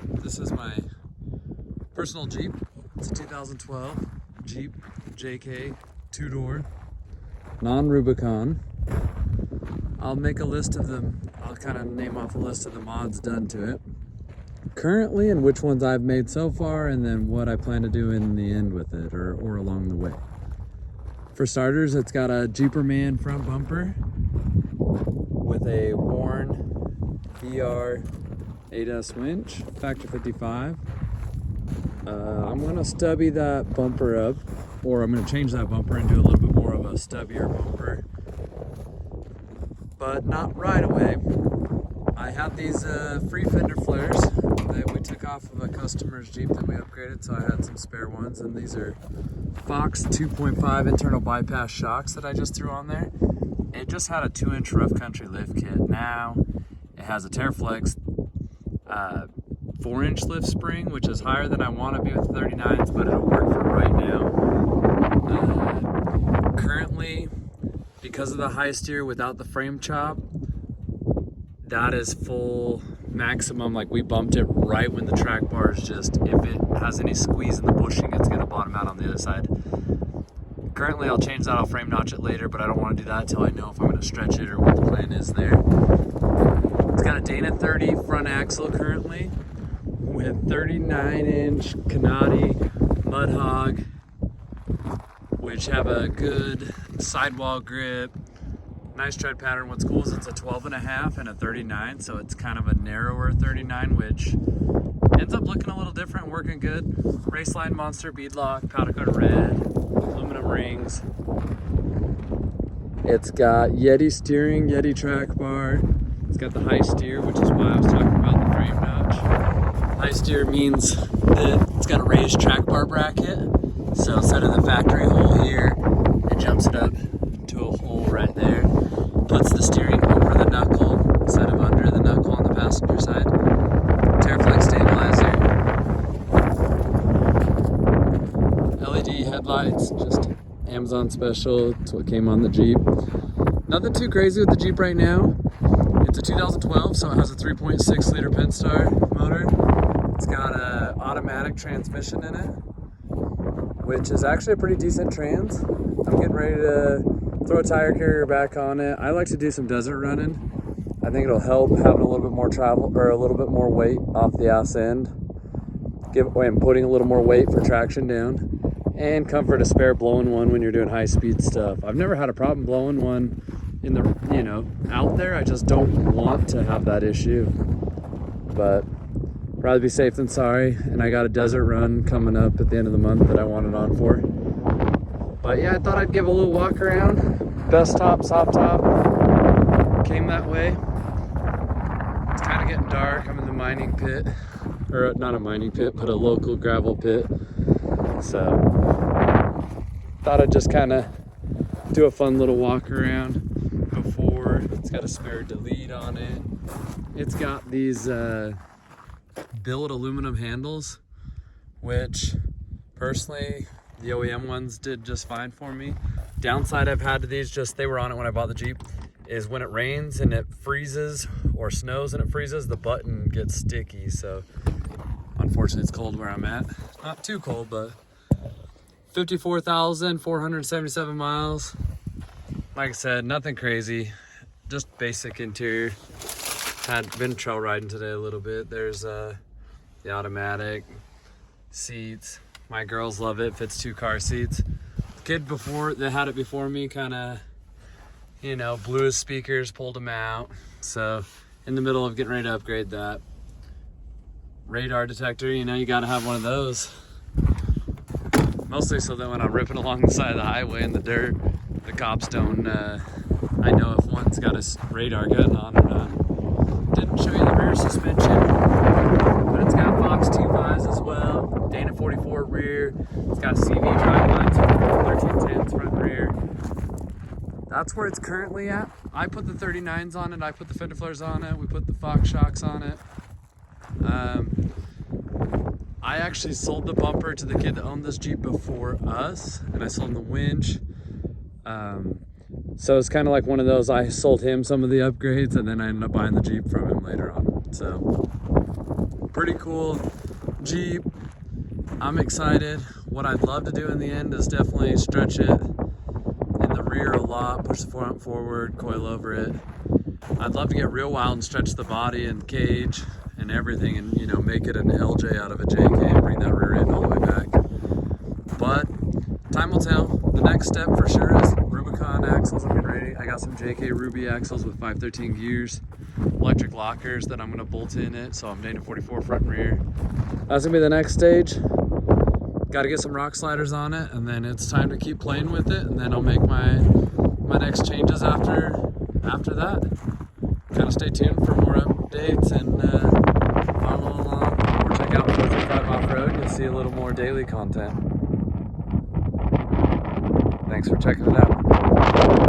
This is my personal Jeep. It's a 2012 Jeep JK 2-door, non-Rubicon. I'll make a list of them. I'll kind of name off a list of the mods done to it currently and which ones I've made so far, and then what I plan to do in the end with it or along the way. For starters, it's got a Jeeperman front bumper with a worn VR 8S winch, factor 55. I'm gonna stubby that bumper up, or I'm gonna change that bumper and do a little bit more of a stubbier bumper, but not right away. I have these free fender flares that we took off of a customer's Jeep that we upgraded, so I had some spare ones, and these are Fox 2.5 internal bypass shocks that I just threw on there. It just had a 2-inch rough country lift kit. Now it has a Terraflex 4-inch lift spring, which is higher than I want to be with the 39s, but it'll work for right now. Currently, because of the high steer without the frame chop, that is full maximum. Like, we bumped it right when the track bar is just, if it has any squeeze in the bushing, it's going to bottom out on the other side. Currently, I'll change that, I'll frame notch it later, but I don't want to do that until I know if I'm going to stretch it or what the plan is there. It's got a Dana 30 front axle currently with 39-inch Canati Mud Hog, which have a good sidewall grip, nice tread pattern. What's cool is it's a 12.5 and a 39, so it's kind of a narrower 39, which ends up looking a little different, working good. Raceline Monster beadlock, powder coated red, aluminum rings. It's got Yeti steering, Yeti track bar. It's got the high steer, which is why I was talking about the frame notch. High steer means that it's got a raised track bar bracket. So instead of the factory hole here, it jumps it up to a hole right there. Puts the steering over the knuckle instead of under the knuckle on the passenger side. Terraflex stabilizer. LED headlights, just Amazon special. It's what came on the Jeep. Nothing too crazy with the Jeep right now. It's a 2012, so it has a 3.6 liter Pentastar motor. It's got an automatic transmission in it, which is actually a pretty decent trans. I'm getting ready to throw a tire carrier back on it. I like to do some desert running. I think it'll help having a little bit more travel, or a little bit more weight off the ass end. And putting a little more weight for traction down. And comfort to spare blowing one when you're doing high speed stuff. I've never had a problem blowing one in the, out there. I just don't want to have that issue. But rather be safe than sorry. And I got a desert run coming up at the end of the month that I want it on for. But yeah, I thought I'd give a little walk around. Best top, soft top. Came that way. It's kind of getting dark. I'm in the mining pit. Or not a mining pit, but a local gravel pit. So thought I'd just kind of do a fun little walk around before. It's got a spare delete on it. It's got these billet aluminum handles, which personally the OEM ones did just fine for me. Downside I've had to these, just they were on it when I bought the Jeep, is when it rains and it freezes or snows and it freezes, the button gets sticky. So unfortunately it's cold where I'm at. Not too cold, but 54,477 miles. Like I said, nothing crazy, just basic interior. Had been trail riding today a little bit. There's the automatic seats. My girls love it, fits 2 car seats. The kid before that had it before me kind of, blew his speakers, pulled them out. So in the middle of getting ready to upgrade that. Radar detector, you gotta have one of those. Mostly so that when I'm ripping along the side of the highway in the dirt, the cops don't, I know if one's got a radar gun on or not. Didn't show you the rear suspension, but it's got Fox 2.5s as well, Dana 44 rear, it's got CV drivelines, 1310s front and rear. That's where it's currently at. I put the 39s on it, I put the fender flares on it, we put the Fox shocks on it. I actually sold the bumper to the kid that owned this Jeep before us, and I sold him the winch. So it's kind of like one of those, I sold him some of the upgrades and then I ended up buying the Jeep from him later on. So pretty cool Jeep. I'm excited. What I'd love to do in the end is definitely stretch it in the rear a lot, push the front forward, coil over it. I'd love to get real wild and stretch the body and cage and everything and, you know, make it an LJ out of a JK and bring that rear end all the way back. But time will tell. The next step for sure is Rubicon axles. I'm getting ready. I got some JK Ruby axles with 513 gears, electric lockers that I'm gonna bolt in it. So I'm Dana 44 front and rear. That's gonna be the next stage. Got to get some rock sliders on it, and then it's time to keep playing with it, and then I'll make my next changes after that. Kind of stay tuned for more updates and follow along or check out 435 Off-Road. You'll see a little more daily content. Thanks for checking it out.